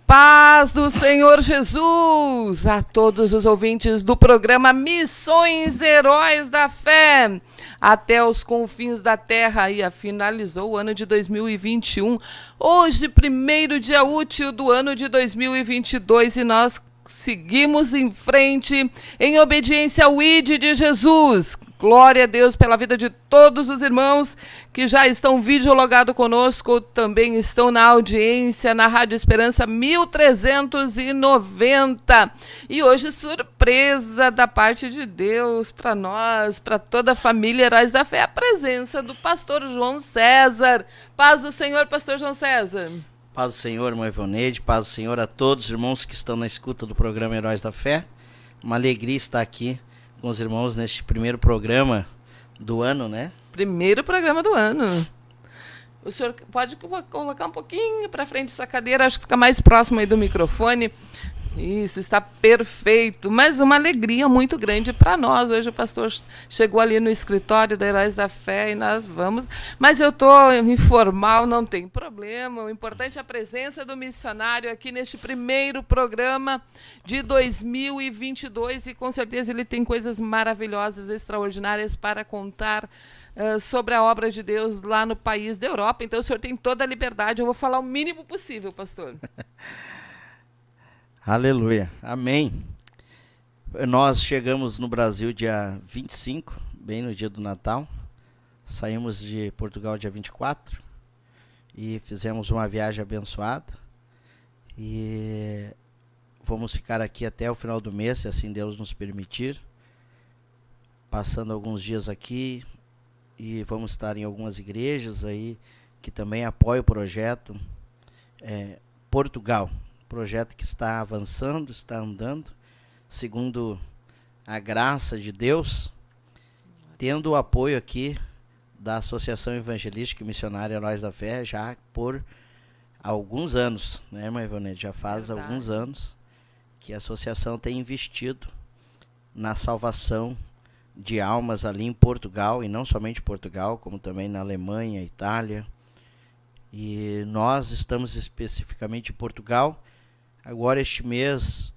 paz do Senhor Jesus a todos os ouvintes do programa Missões Heróis da Fé, até os confins da terra. E finalizou o ano de 2021, hoje, primeiro dia útil do ano de 2022, e nós seguimos em frente em obediência ao ID de Jesus. Glória a Deus pela vida de todos os irmãos que já estão videologados conosco, também estão na audiência, na Rádio Esperança 1390. E hoje, surpresa da parte de Deus para nós, para toda a família Heróis da Fé, a presença do pastor João César. Paz do Senhor, pastor João César. Paz do Senhor, irmã Ivoneide, paz do Senhor a todos os irmãos que estão na escuta do programa Heróis da Fé. Uma alegria estar aqui com os irmãos neste primeiro programa do ano, né? Primeiro programa do ano. O senhor pode colocar um pouquinho para frente essa cadeira, acho que fica mais próximo aí do microfone. Isso, está perfeito. Mas uma alegria muito grande para nós. Hoje o pastor chegou ali no escritório da Heróis da Fé e nós vamos. Mas eu estou informal, não tem problema. O importante é a presença do missionário aqui neste primeiro programa de 2022. E com certeza ele tem coisas maravilhosas, extraordinárias para contar sobre a obra de Deus lá no país da Europa. Então o senhor tem toda a liberdade. Eu vou falar o mínimo possível, pastor. Aleluia, amém. Nós chegamos no Brasil dia 25, bem no dia do Natal. Saímos de Portugal dia 24 e fizemos uma viagem abençoada. E vamos ficar aqui até o final do mês, se assim Deus nos permitir. Passando alguns dias aqui e vamos estar em algumas igrejas aí que também apoiam o projeto Portugal. Projeto que está avançando, está andando, segundo a graça de Deus, tendo o apoio aqui da Associação Evangelística e Missionária Heróis da Fé já por alguns anos, né, irmã Ivoneide? Já faz alguns anos que a associação tem investido na salvação de almas ali em Portugal, e não somente Portugal, como também na Alemanha, Itália. E nós estamos especificamente em Portugal. Agora este mês,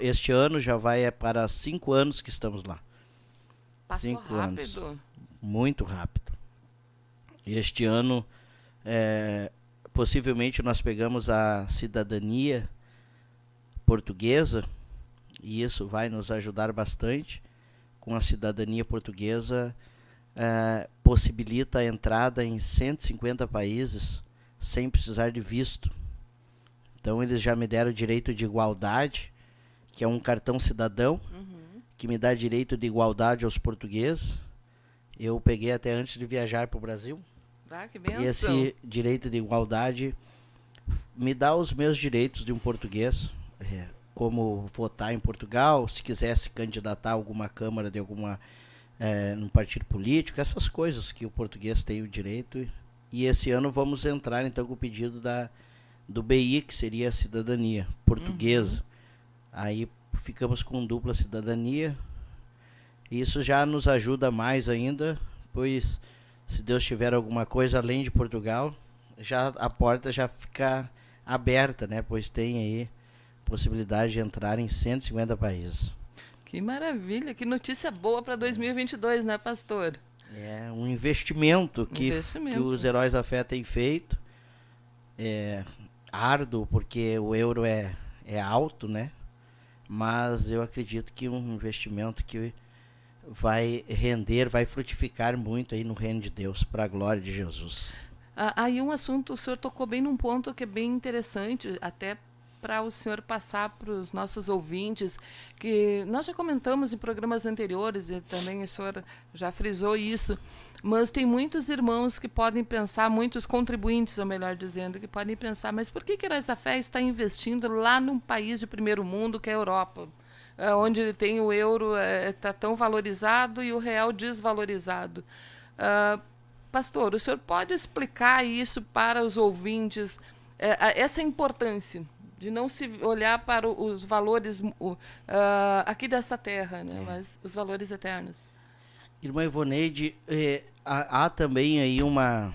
este ano já vai para 5 anos que estamos lá. Passou 5 rápido. anos. Muito rápido. Este ano, possivelmente nós pegamos a cidadania portuguesa, e isso vai nos ajudar bastante. Com a cidadania portuguesa, possibilita a entrada em 150 países sem precisar de visto. Então eles já me deram o direito de igualdade, que é um cartão cidadão, que me dá direito de igualdade aos portugueses. Eu peguei até antes de viajar para o Brasil. Que bênção. E esse direito de igualdade me dá os meus direitos de um português, como votar em Portugal, se quiser se candidatar a alguma câmara de alguma num partido político, essas coisas que o português tem o direito. E esse ano vamos entrar então com o pedido do BI, que seria a cidadania portuguesa. Aí ficamos com dupla cidadania. Isso já nos ajuda mais ainda, pois se Deus tiver alguma coisa além de Portugal, já a porta já fica aberta, né? Pois tem aí possibilidade de entrar em 150 países. Que maravilha, que notícia boa para 2022, né, pastor? É um investimento que os Heróis da Fé têm feito. Árduo, porque o euro é alto, né? Mas eu acredito que um investimento que vai render, vai frutificar muito aí no reino de Deus, para a glória de Jesus. Aí um assunto, o senhor tocou bem num ponto que é bem interessante, até para o senhor passar para os nossos ouvintes, que nós já comentamos em programas anteriores, e também o senhor já frisou isso, mas tem muitos irmãos que podem pensar, muitos contribuintes, ou melhor dizendo, que podem pensar, mas por que Heróis da Fé está investindo lá num país de primeiro mundo, que é a Europa, onde tem o euro está tão valorizado e o real desvalorizado? Pastor, o senhor pode explicar isso para os ouvintes, essa importância de não se olhar para os valores aqui desta terra, né? Mas os valores eternos. Irmã Ivoneide, há também aí uma...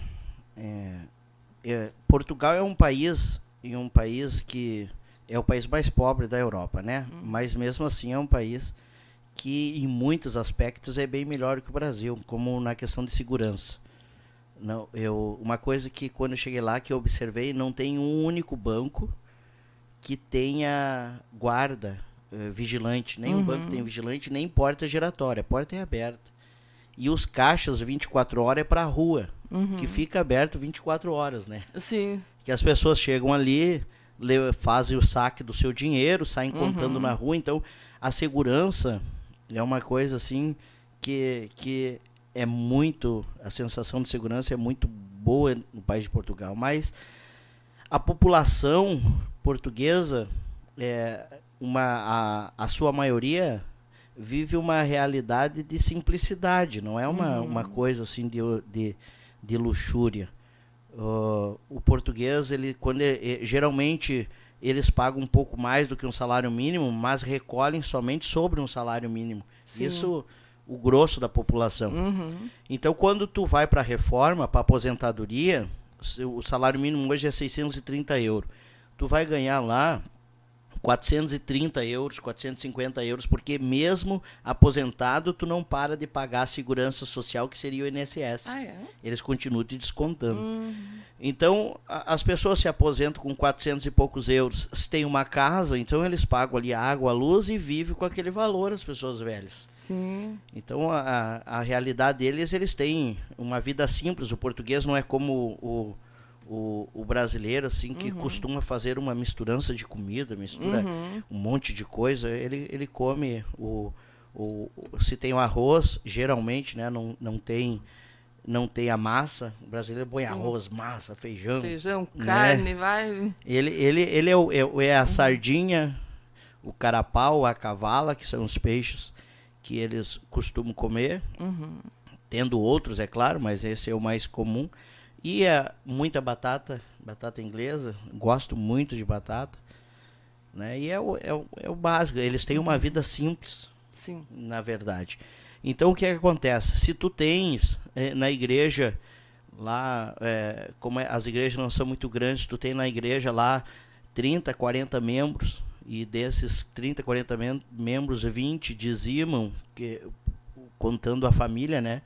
Portugal é um país em um país que é o país mais pobre da Europa, né? Mas mesmo assim é um país que em muitos aspectos é bem melhor que o Brasil, como na questão de segurança. Não, uma coisa que quando eu cheguei lá que eu observei, não tem um único banco que tenha guarda, vigilante. Nenhum banco tem vigilante, nem porta giratória. A porta é aberta. E os caixas 24 horas é para a rua, que fica aberto 24 horas, né? Sim. Que as pessoas chegam ali, fazem o saque do seu dinheiro, saem contando na rua. Então, a segurança é uma coisa assim que é muito... A sensação de segurança é muito boa no país de Portugal. Mas a população portuguesa, a sua maioria vive uma realidade de simplicidade, não é uma coisa assim de luxúria. O português, geralmente eles pagam um pouco mais do que um salário mínimo, mas recolhem somente sobre um salário mínimo. Sim. Isso, o grosso da população. Então, quando tu vai para a reforma, para a aposentadoria, o salário mínimo hoje é 630 euros. Tu vai ganhar lá 430 euros, 450 euros, porque mesmo aposentado, tu não para de pagar a segurança social, que seria o INSS. Ah, é? Eles continuam te descontando. Então, as pessoas se aposentam com 400 e poucos euros. Se tem uma casa, então eles pagam ali a água, a luz e vivem com aquele valor, as pessoas velhas. Sim. Então, a realidade deles, eles têm uma vida simples. O português não é como o brasileiro, assim, que costuma fazer uma misturança de comida, mistura um monte de coisa. Ele come se tem o arroz, geralmente, né, não tem a massa. O brasileiro põe arroz, massa, feijão. Feijão, né? carne, vai. Ele é a sardinha, o carapau, a cavala, que são os peixes que eles costumam comer. Tendo outros, é claro, mas esse é o mais comum. E muita batata inglesa, gosto muito de batata, né? E é o básico, eles têm uma vida simples, Sim. na verdade. Então, o que acontece? Se tu tens na igreja, lá, como as igrejas não são muito grandes, tu tem na igreja lá 30, 40 membros, e desses 30, 40 membros, 20 dizimam, contando a família, né?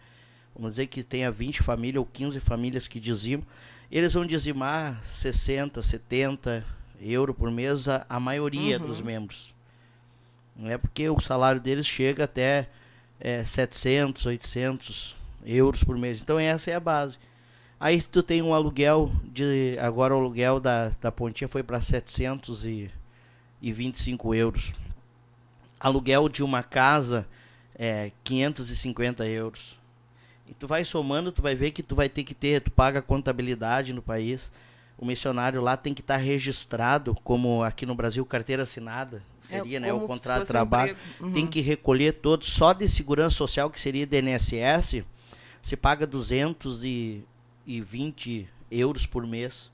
Vamos dizer que tenha 20 famílias ou 15 famílias que dizimam. Eles vão dizimar 60, 70 euros por mês a maioria dos membros. Não é porque o salário deles chega até 700, 800 euros por mês. Então essa é a base. Aí tu tem um aluguel, agora o aluguel da Pontinha foi para 725 euros. Aluguel de uma casa 550 euros. E tu vai somando, tu vai ver que tu vai ter que tu paga contabilidade no país. O missionário lá tem que estar registrado, como aqui no Brasil, carteira assinada, seria, né, o contrato de trabalho. Tem que recolher todos, só de segurança social, que seria de INSS, se paga 220 euros por mês.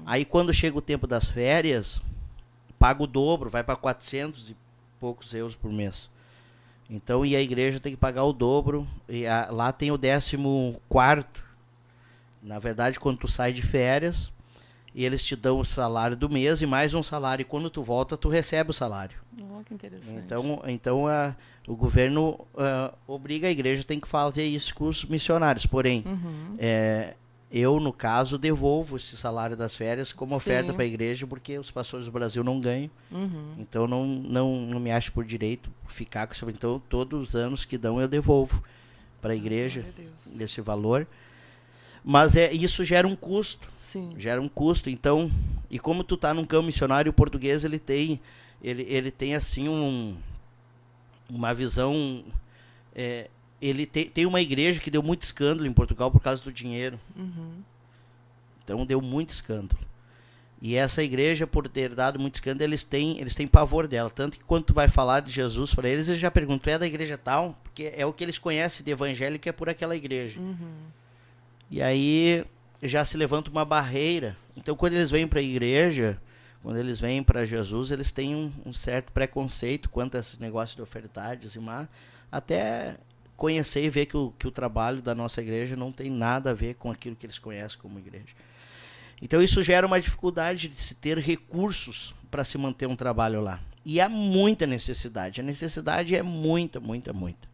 Aí quando chega o tempo das férias, paga o dobro, vai para 400 e poucos euros por mês. Então, e a igreja tem que pagar o dobro. E lá tem o 14º. Na verdade, quando tu sai de férias, e eles te dão o salário do mês e mais um salário. E quando tu volta, tu recebe o salário. Oh, que interessante. Então o governo obriga a igreja, tem que fazer isso com os missionários. Porém, eu, no caso, devolvo esse salário das férias como oferta para a igreja, porque os pastores do Brasil não ganham. Então, não me acho por direito ficar com isso. Então, todos os anos que dão, eu devolvo para a igreja esse valor. Mas isso gera um custo. Sim. Gera um custo. Então, e como tu tá num campo missionário, o português, ele tem assim, uma visão... ele tem uma igreja que deu muito escândalo em Portugal por causa do dinheiro. Então deu muito escândalo. E essa igreja, por ter dado muito escândalo, eles têm pavor dela. Tanto que quando tu vai falar de Jesus para eles já perguntam, tu é da igreja tal? Porque é o que eles conhecem de evangélico, é por aquela igreja. E aí já se levanta uma barreira. Então quando eles vêm para a igreja, quando eles vêm para Jesus, eles têm um certo preconceito quanto a esse negócio de ofertar, dizimar, até conhecer e ver que o trabalho da nossa igreja não tem nada a ver com aquilo que eles conhecem como igreja. Então isso gera uma dificuldade de se ter recursos para se manter um trabalho lá. E há muita necessidade. A necessidade é muita, muita, muita.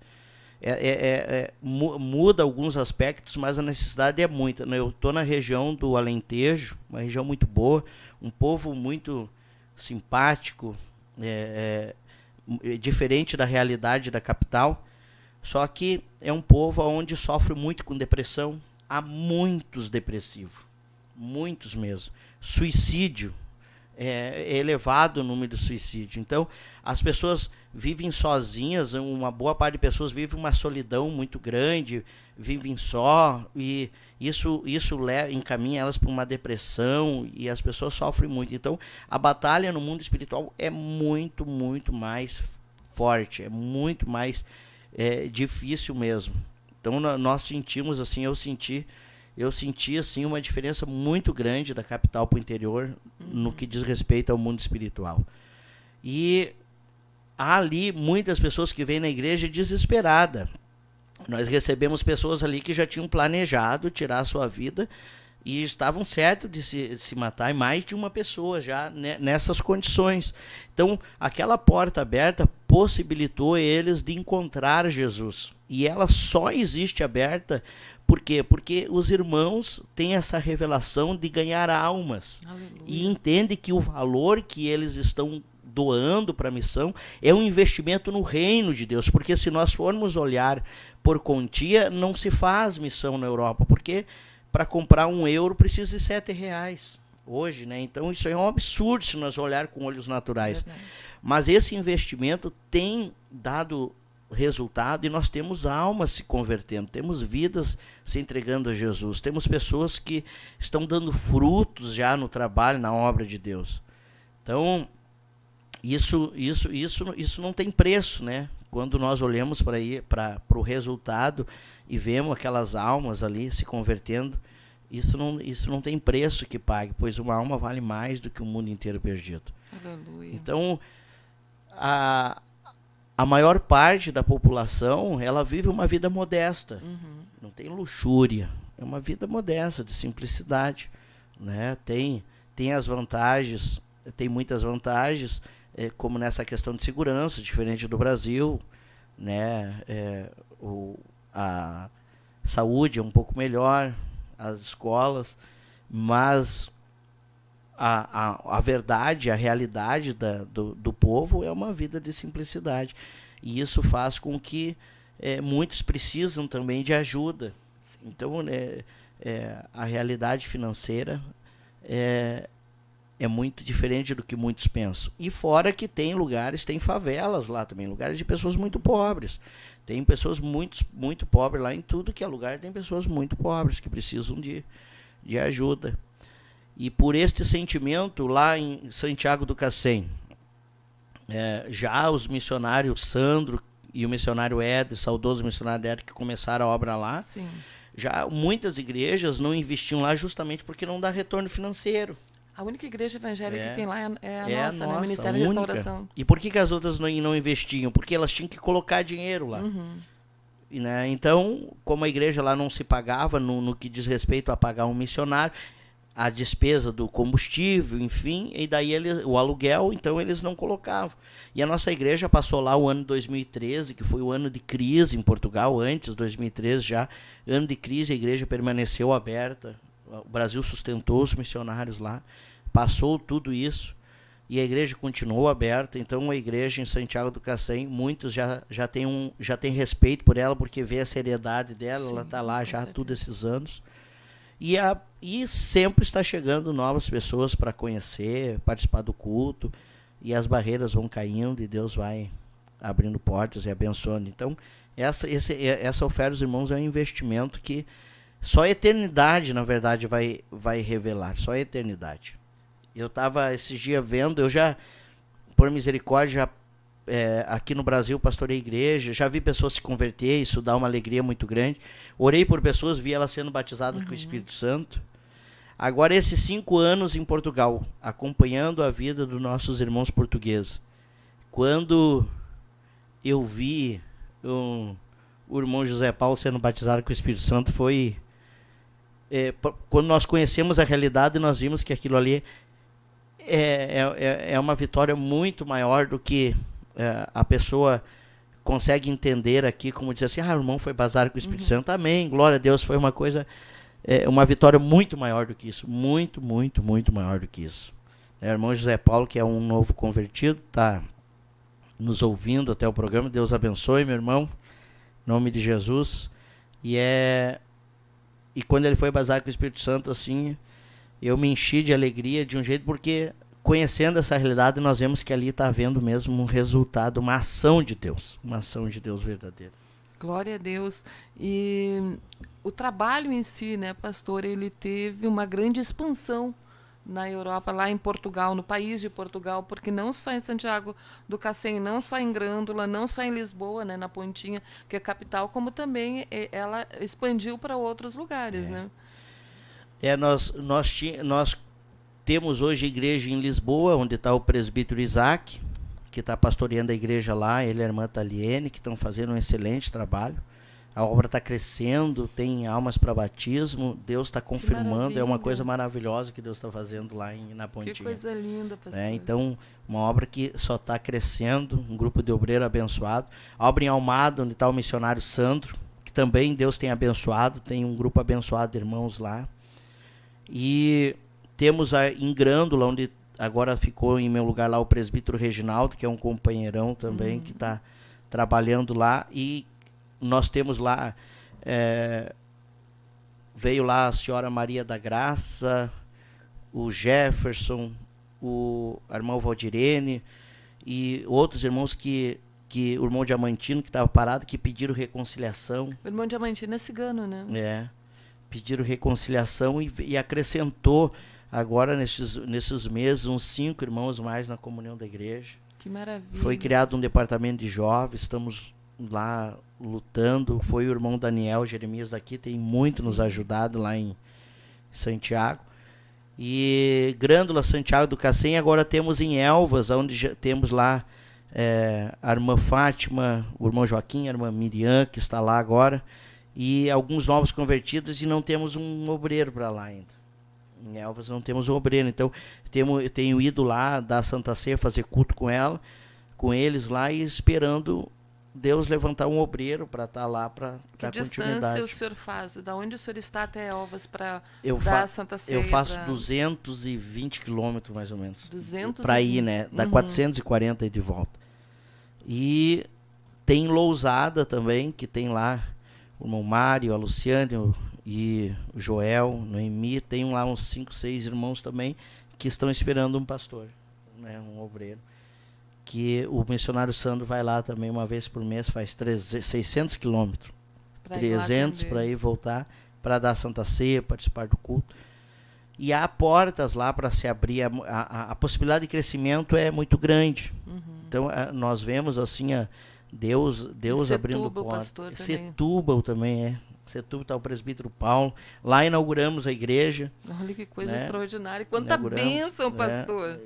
Muda alguns aspectos, mas a necessidade é muita. Eu estou na região do Alentejo, uma região muito boa, um povo muito simpático, diferente da realidade da capital, só que é um povo onde sofre muito com depressão. Há muitos depressivos, muitos mesmo. Suicídio, é elevado o número de suicídio. Então, as pessoas vivem sozinhas, uma boa parte de pessoas vive uma solidão muito grande, vivem só, e isso encaminha elas para uma depressão, e as pessoas sofrem muito. Então, a batalha no mundo espiritual é muito, muito mais forte, é muito mais difícil mesmo. Então, nós sentimos assim, eu senti assim uma diferença muito grande da capital para o interior no que diz respeito ao mundo espiritual. E há ali muitas pessoas que vêm na igreja desesperada. Nós recebemos pessoas ali que já tinham planejado tirar a sua vida e estavam certos de se matar, e mais de uma pessoa já nessas condições. Então, aquela porta aberta possibilitou eles de encontrar Jesus. E ela só existe aberta, por quê? Porque os irmãos têm essa revelação de ganhar almas. Aleluia. E entendem que o valor que eles estão doando para a missão é um investimento no reino de Deus. Porque se nós formos olhar por quantia, não se faz missão na Europa, porque para comprar €1 precisa de R$7 hoje, né? Então isso é um absurdo se nós olhar com olhos naturais. Verdade. Mas esse investimento tem dado resultado, e nós temos almas se convertendo, temos vidas se entregando a Jesus, temos pessoas que estão dando frutos já no trabalho, na obra de Deus. Então, isso não tem preço, né? Quando nós olhamos para o resultado e vemos aquelas almas ali se convertendo, isso não tem preço que pague, pois uma alma vale mais do que o mundo inteiro perdido. Aleluia. Então, a maior parte da população, ela vive uma vida modesta. Não tem luxúria. É uma vida modesta, de simplicidade, né? Tem as vantagens, tem muitas vantagens, como nessa questão de segurança, diferente do Brasil, né? A saúde é um pouco melhor, as escolas, mas a verdade, a realidade do povo é uma vida de simplicidade. E isso faz com que muitos precisam também de ajuda. Sim. Então, a realidade financeira é muito diferente do que muitos pensam. E fora que tem lugares, tem favelas lá também, lugares de pessoas muito pobres. Tem pessoas muito pobres lá, em tudo que é lugar tem pessoas muito pobres que precisam de ajuda. E por este sentimento, lá em Santiago do Cacém, já os missionários Sandro e o missionário Éder, saudoso missionário Éder, que começaram a obra lá, sim, já muitas igrejas não investiam lá justamente porque não dá retorno financeiro. A única igreja evangélica que tem lá é a nossa, né? O Ministério da Restauração. E por que as outras não investiam? Porque elas tinham que colocar dinheiro lá. E, né? Então, como a igreja lá não se pagava no que diz respeito a pagar um missionário, a despesa do combustível, enfim, e daí o aluguel, então eles não colocavam. E a nossa igreja passou lá o ano 2013, que foi o ano de crise em Portugal, antes, 2013 já, ano de crise, a igreja permaneceu aberta, o Brasil sustentou os missionários lá, passou tudo isso, e a igreja continuou aberta. Então a igreja em Santiago do Cacém, muitos já têm respeito por ela, porque vê a seriedade dela. Sim, ela está lá já há todos esses anos. E sempre está chegando novas pessoas para conhecer, participar do culto, e as barreiras vão caindo e Deus vai abrindo portas e abençoando. Então, essa oferta dos irmãos é um investimento que só a eternidade, na verdade, vai revelar, só a eternidade. Eu estava esses dias vendo, eu já, por misericórdia, aqui no Brasil pastorei igreja, já vi pessoas se converter, isso dá uma alegria muito grande. Orei por pessoas, vi elas sendo batizadas com o Espírito Santo. Agora, esses 5 anos em Portugal, acompanhando a vida dos nossos irmãos portugueses, quando eu vi o irmão José Paulo sendo batizado com o Espírito Santo, foi quando nós conhecemos a realidade, nós vimos que aquilo ali é uma vitória muito maior do que a pessoa consegue entender aqui, como dizer assim, o irmão foi bazar com o Espírito Santo, amém, glória a Deus, foi uma coisa, uma vitória muito maior do que isso, muito, muito, muito maior do que isso. O irmão José Paulo, que é um novo convertido, está nos ouvindo até o programa, Deus abençoe, meu irmão, em nome de Jesus. E quando ele foi bazar com o Espírito Santo, assim, eu me enchi de alegria de um jeito, porque conhecendo essa realidade, nós vemos que ali está havendo mesmo um resultado, uma ação de Deus verdadeira. Glória a Deus. E o trabalho em si, né, pastor, ele teve uma grande expansão na Europa, lá em Portugal, no país de Portugal, porque não só em Santiago do Cacém, não só em Grândola, não só em Lisboa, né, na Pontinha, que é a capital, como também ela expandiu para outros lugares, né? Nós temos hoje igreja em Lisboa, onde está o presbítero Isaac, que está pastoreando a igreja lá, ele e a irmã Taliene, que estão fazendo um excelente trabalho. A obra está crescendo, tem almas para batismo, Deus está confirmando, é uma coisa maravilhosa que Deus está fazendo lá na Pontinha. Que coisa linda, pastor. Então, uma obra que só está crescendo, um grupo de obreiro abençoado. A obra em Almada, onde está o missionário Sandro, que também Deus tem abençoado, tem um grupo abençoado de irmãos lá. E temos em Grândola, onde agora ficou em meu lugar lá o presbítero Reginaldo, que é um companheirão também, que está trabalhando lá. E nós temos lá, veio lá a senhora Maria da Graça, o Jefferson, a irmã Valdirene e outros irmãos que o irmão Diamantino, que estava parado, que pediram reconciliação. O irmão Diamantino é cigano, né? Pediram reconciliação e acrescentou agora nesses meses uns 5 irmãos mais na comunhão da igreja. Que maravilha. Foi criado um departamento de jovens, estamos lá lutando. Foi o irmão Daniel Jeremias daqui, tem muito nos ajudado lá em Santiago. E Grândola, Santiago do Cacém, agora temos em Elvas, onde já temos lá a irmã Fátima, o irmão Joaquim, a irmã Miriam, que está lá agora, e alguns novos convertidos, e não temos um obreiro para lá ainda. Em Elvas não temos um obreiro, então eu tenho ido lá dar Santa Ceia, fazer culto com eles lá, e esperando Deus levantar um obreiro para estar lá para dar continuidade. Que distância o senhor faz? Da onde o senhor está até Elvas para dar a Santa Ceia? Eu faço 220 quilômetros mais ou menos. 200 para ir, né? Dá 440 e de volta. E tem Lousada também, que tem lá o irmão Mário, a Luciane e o Joel, Noemi. Tem lá uns 5, 6 irmãos também que estão esperando um pastor, né? Um obreiro. Que o missionário Sandro vai lá também uma vez por mês, faz 600 quilômetros. 300 para ir e voltar, para dar Santa Ceia, participar do culto. E há portas lá para se abrir, a possibilidade de crescimento é muito grande. Então nós vemos assim Deus abrindo portas. Setúbal também Setúbal está o presbítero Paulo. Lá inauguramos a igreja. Olha que coisa extraordinária. Quanta bênção, pastor.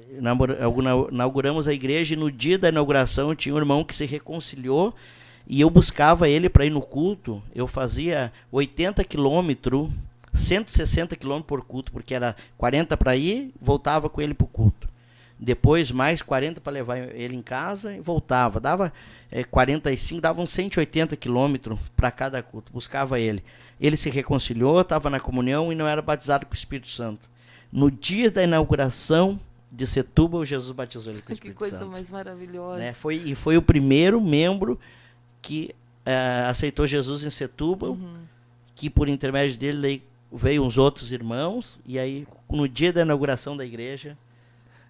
Inauguramos a igreja, e no dia da inauguração tinha um irmão que se reconciliou, e eu buscava ele para ir no culto. Eu fazia 80 quilômetros, 160 quilômetros por culto, porque era 40 para ir, voltava com ele para o culto. Depois mais 40 para levar ele em casa e voltava. Dava 45, dava uns 180 quilômetros para cada culto. Buscava ele. Ele se reconciliou, estava na comunhão e não era batizado com o Espírito Santo. No dia da inauguração de Setúbal, Jesus batizou ele com o Espírito Santo. Que coisa mais maravilhosa. Né? Foi o primeiro membro que aceitou Jesus em Setúbal, que por intermédio dele veio uns outros irmãos, e aí no dia da inauguração da igreja,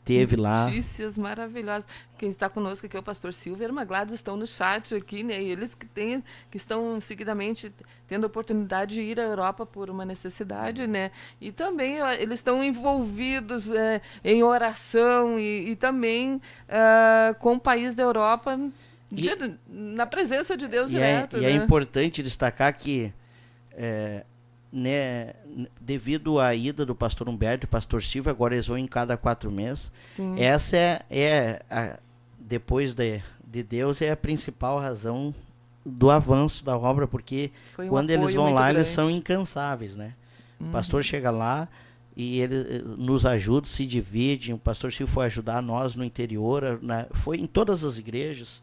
teve lá. Notícias maravilhosas. Quem está conosco aqui é o pastor Silvio e a irmã Gladys, estão no chat aqui, né? E eles que estão seguidamente tendo a oportunidade de ir à Europa por uma necessidade, né? E também eles estão envolvidos em oração e também com o país da Europa, na presença de Deus direto. E é importante destacar que né, devido à ida do pastor Humberto e pastor Silvio, agora eles vão em cada 4 meses. Sim. Essa depois de Deus, é a principal razão do avanço da obra, porque quando eles vão lá, eles são incansáveis, né? O pastor chega lá e ele nos ajuda, se divide. O pastor Silvio foi ajudar nós no interior, né? Foi em todas as igrejas,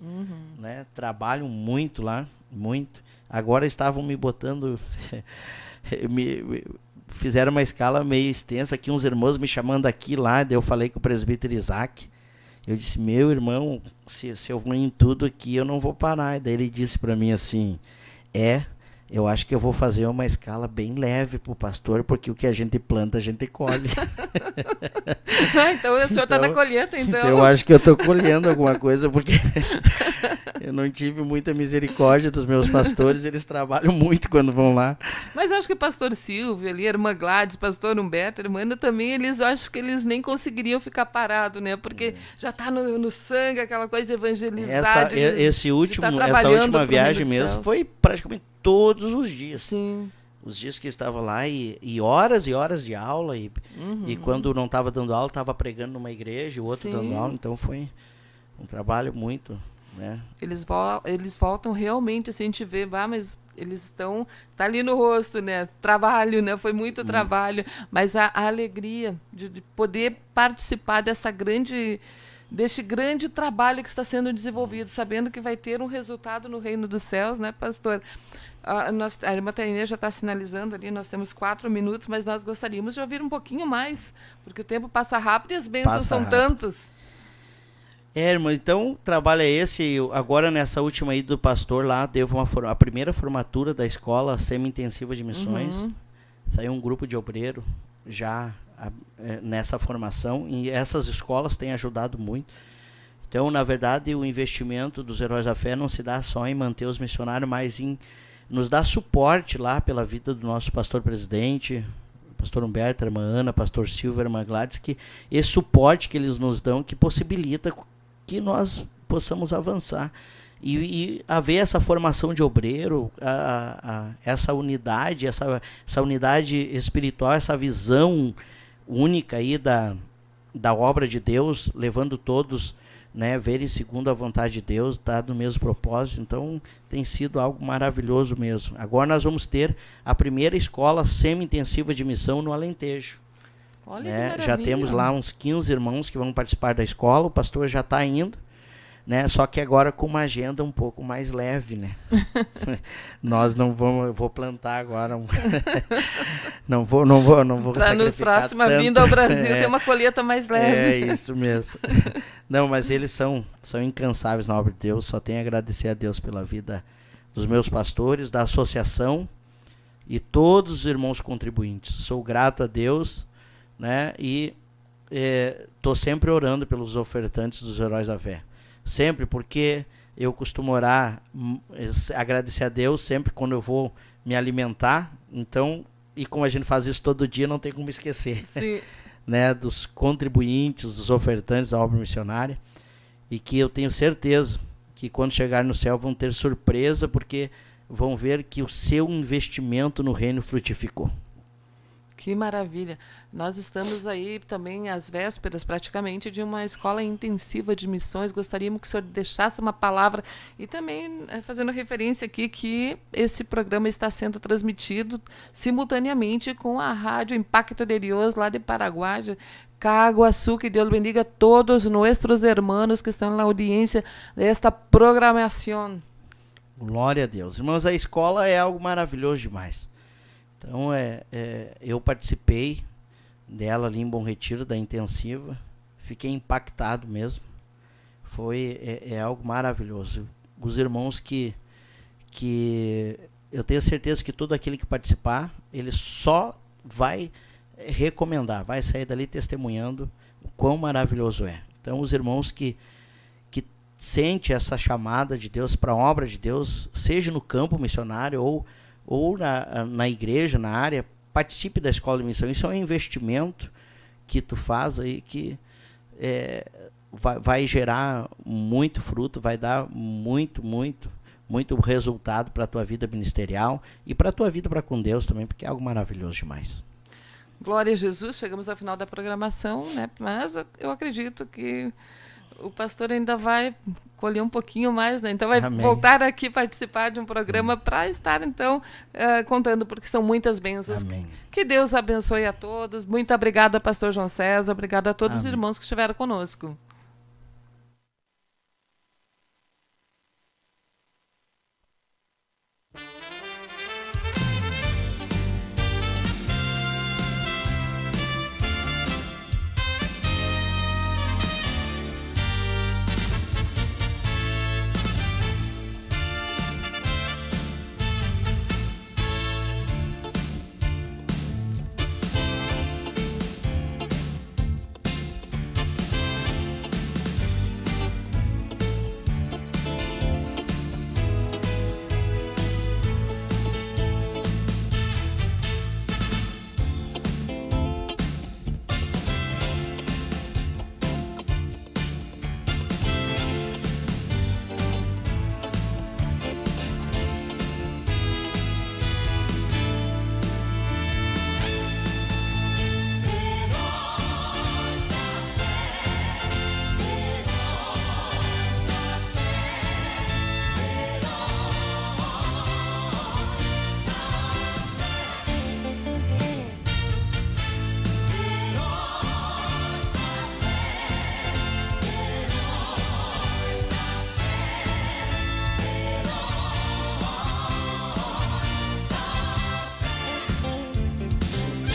né? Trabalham muito lá, muito. Agora estavam me botando, fizeram uma escala meio extensa aqui, uns irmãos me chamando aqui lá, daí eu falei com o presbítero Isaac. Eu disse, meu irmão, se eu vou em tudo aqui, eu não vou parar. E daí ele disse para mim assim, eu acho que eu vou fazer uma escala bem leve pro pastor, porque o que a gente planta, a gente colhe. Então o senhor está na colheita, então. Eu acho que eu estou colhendo alguma coisa, porque eu não tive muita misericórdia dos meus pastores, eles trabalham muito quando vão lá. Mas eu acho que o pastor Silvio ali, a irmã Gladys, pastor Humberto, a irmã Ana também, eu acho que eles nem conseguiriam ficar parados, né? Porque já está no sangue aquela coisa de evangelizar, essa última viagem mesmo foi praticamente todos os dias. Sim. Os dias que eu estava lá e horas e horas de aula. E quando não estava dando aula, estava pregando numa igreja, o outro dando aula. Então foi um trabalho muito, né? Eles voltam realmente, assim, a gente vê, mas eles estão, tá ali no rosto, né? Trabalho, né? Foi muito trabalho. Mas a alegria de poder participar deste grande trabalho que está sendo desenvolvido, sabendo que vai ter um resultado no reino dos céus, né, pastor? A irmã Tainê já está sinalizando ali, nós temos 4 minutos, mas nós gostaríamos de ouvir um pouquinho mais, porque o tempo passa rápido e as bênçãos são tantas. Irmão, então o trabalho é esse. Agora nessa última aí do pastor lá, teve a primeira formatura da escola semi-intensiva de missões. Saiu um grupo de obreiro já nessa formação, e essas escolas têm ajudado muito. Então, na verdade, o investimento dos Heróis da Fé não se dá só em manter os missionários, mas em nos dar suporte lá pela vida do nosso pastor-presidente, pastor Humberto, irmã Ana, pastor Silvio, irmã Gladys, que esse suporte que eles nos dão, que possibilita que nós possamos avançar. E haver essa formação de obreiro, essa unidade, essa unidade espiritual, essa visão única aí da obra de Deus, levando todos, né, verem segundo a vontade de Deus, tá no mesmo propósito. Então tem sido algo maravilhoso mesmo. Agora nós vamos ter a primeira escola semi-intensiva de missão no Alentejo. Olha, né? Já temos lá uns 15 irmãos que vão participar da escola, o pastor já está indo, né? Só que agora com uma agenda um pouco mais leve, né? Nós não vamos, eu vou plantar agora não vou para no próximo vinda ao Brasil ter uma colheita mais leve. É isso mesmo. Não, mas eles são incansáveis na obra de Deus. Só tenho a agradecer a Deus pela vida dos meus pastores, da associação e todos os irmãos contribuintes. Sou grato a Deus, né? E estou sempre orando pelos ofertantes dos Heróis da Fé. Sempre, porque eu costumo orar, agradecer a Deus sempre quando eu vou me alimentar. Então, e como a gente faz isso todo dia, não tem como esquecer. Sim. Né, dos contribuintes, dos ofertantes da obra missionária. E que eu tenho certeza que quando chegar no céu vão ter surpresa, porque vão ver que o seu investimento no reino frutificou. Que maravilha. Nós estamos aí também às vésperas praticamente de uma escola intensiva de missões. Gostaríamos que o senhor deixasse uma palavra e também fazendo referência aqui que esse programa está sendo transmitido simultaneamente com a Rádio Impacto de Dios lá de Paraguai. Caguaçu, que Deus bendiga a todos nossos irmãos que estão na audiência desta programação. Glória a Deus. Irmãos, a escola é algo maravilhoso demais. Então, eu participei dela ali em Bom Retiro, da intensiva. Fiquei impactado mesmo. É algo maravilhoso. Os irmãos que eu tenho certeza que todo aquele que participar, ele só vai recomendar, vai sair dali testemunhando o quão maravilhoso é. Então, os irmãos que sente essa chamada de Deus para a obra de Deus, seja no campo missionário ou na igreja, na área, participe da escola de missão. Isso é um investimento que tu faz aí que vai gerar muito fruto, vai dar muito resultado para a tua vida ministerial e para a tua vida para com Deus também, porque é algo maravilhoso demais. Glória a Jesus, chegamos ao final da programação, né? Mas eu acredito que o pastor ainda vai colher um pouquinho mais, né? Então vai Amém. voltar aqui participar de um programa para estar, então, contando, porque são muitas bênçãos. Amém. Que Deus abençoe a todos. Muito obrigada, pastor João César. Obrigada a todos os Amém. irmãos que estiveram conosco.